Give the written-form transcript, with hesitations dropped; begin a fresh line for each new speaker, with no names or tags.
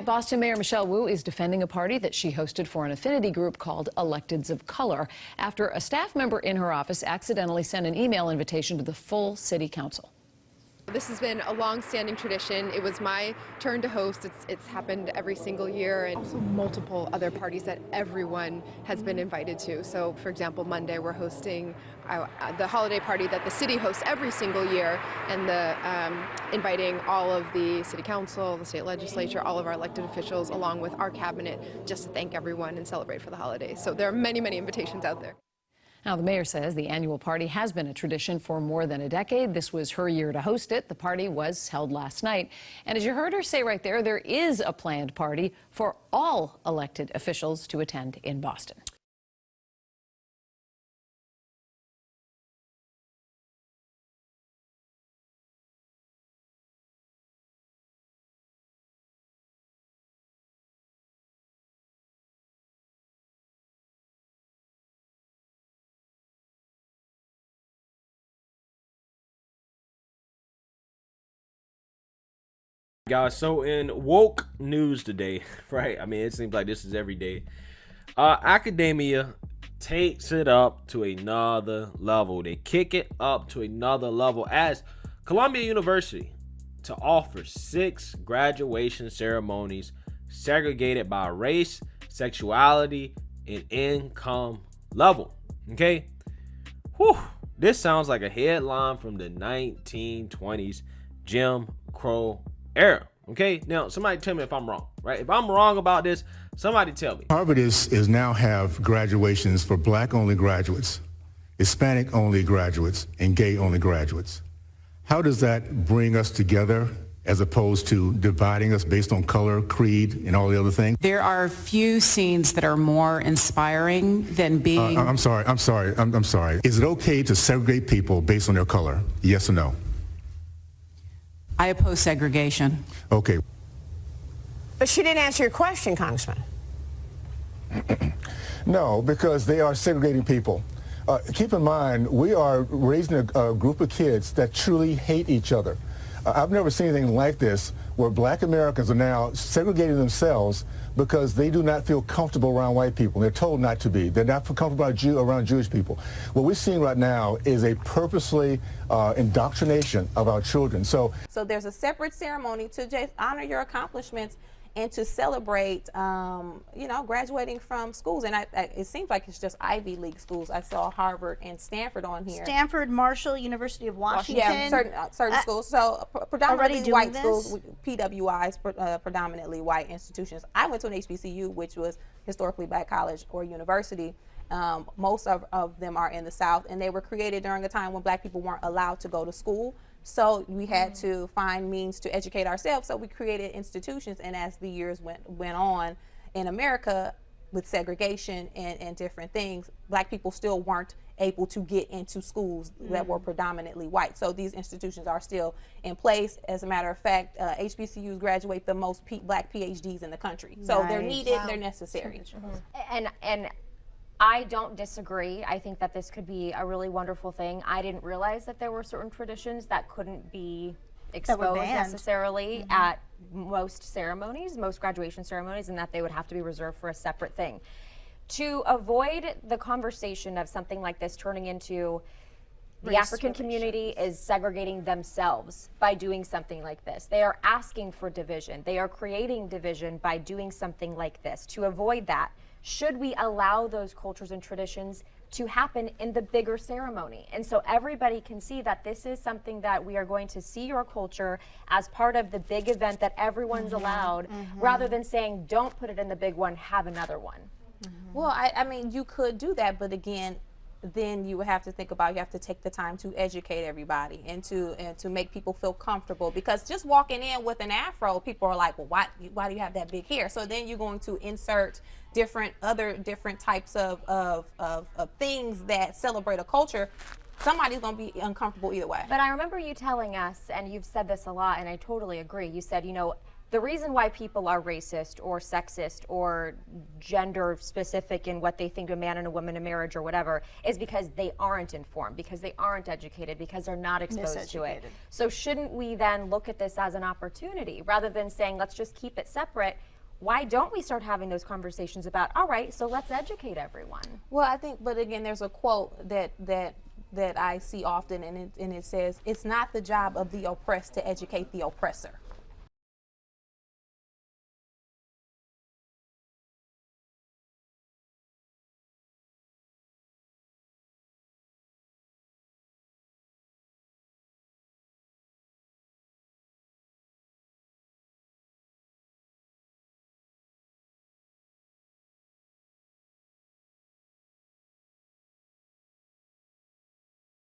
Tonight, Boston Mayor Michelle Wu is defending a party that she hosted for an affinity group called Electeds of Color after a staff member in her office accidentally sent an email invitation to the full city council.
This has been a long-standing tradition. It was my turn to host. It's happened every single year, and also multiple other parties that everyone has been invited to. So, for example, Monday we're hosting the holiday party that the city hosts every single year, and inviting all of the city council, the state legislature, all of our elected officials, along with our cabinet, just to thank everyone and celebrate for the holidays. So there are many, many invitations out there.
Now, the mayor says the annual party has been a tradition for more than a decade. This was her year to host it. The party was held last night. And as you heard her say right there is a planned party for all elected officials to attend in Boston.
Guys, so in woke news today, right? I mean, it seems like this is every day. Academia takes it up to another level. They kick it up to another level as Columbia University to offer 6 graduation ceremonies segregated by race, sexuality, and income level. Okay? Whew. This sounds like a headline from the 1920s Jim Crow era. Okay, now somebody tell me if I'm wrong, right? If I'm wrong about this, somebody tell me.
Harvard is now have graduations for black only graduates, Hispanic only graduates, and gay only graduates. How does that bring us together as opposed to dividing us based on color, creed, and all the other things?
There are few scenes that are more inspiring than being...
I'm sorry. Is it okay to segregate people based on their color? Yes or no?
I oppose segregation.
Okay.
But she didn't answer your question, Congressman.
No, because they are segregating people. Keep in mind, we are raising a group of kids that truly hate each other. I've never seen anything like this, where black Americans are now segregating themselves because they do not feel comfortable around white people. They're told not to be. They're not comfortable around Jewish people. What we're seeing right now is a purposely indoctrination of our children. So
there's a separate ceremony to just honor your accomplishments and to celebrate, graduating from schools. And it seems like it's just Ivy League schools. I saw Harvard and Stanford on here.
Stanford, Marshall, University of Washington.
Yeah, certain schools. So predominantly white schools, PWIs, predominantly white institutions. I went to an HBCU, which was historically black college or university. Most of them are in the South, and they were created during a time when black people weren't allowed to go to school. So we had to find means to educate ourselves. So we created institutions, and as the years went on in America with segregation and different things, black people still weren't able to get into schools that were predominantly white. So these institutions are still in place. As a matter of fact, HBCUs graduate the most black PhDs in the country. So they're needed, they're necessary.
And I don't disagree. I think that this could be a really wonderful thing. I didn't realize that there were certain traditions that couldn't be exposed necessarily at most ceremonies, most graduation ceremonies, and that they would have to be reserved for a separate thing. To avoid the conversation of something like this turning into the African community is segregating themselves by doing something like this. They are asking for division. They are creating division by doing something like this. To avoid that, should we allow those cultures and traditions to happen in the bigger ceremony? And so everybody can see that this is something that we are going to see your culture as part of the big event that everyone's allowed, rather than saying, don't put it in the big one, have another one.
Well, I mean, you could do that, but again, then you would have to think about, you have to take the time to educate everybody and to make people feel comfortable, because just walking in with an afro, people are like, well, why do you have that big hair? So then you're going to insert different types of things that celebrate a culture. Somebody's going to be uncomfortable either way.
But I remember you telling us, and you've said this a lot, and I totally agree. You said, the reason why people are racist or sexist or gender specific in what they think a man and a woman in marriage or whatever is because they aren't informed, because they aren't educated, because they're not exposed to it. So shouldn't we then look at this as an opportunity rather than saying, let's just keep it separate? Why don't we start having those conversations about, all right, so let's educate everyone?
Well, I think, but again, there's a quote that I see often, and it says, it's not the job of the oppressed to educate the oppressor.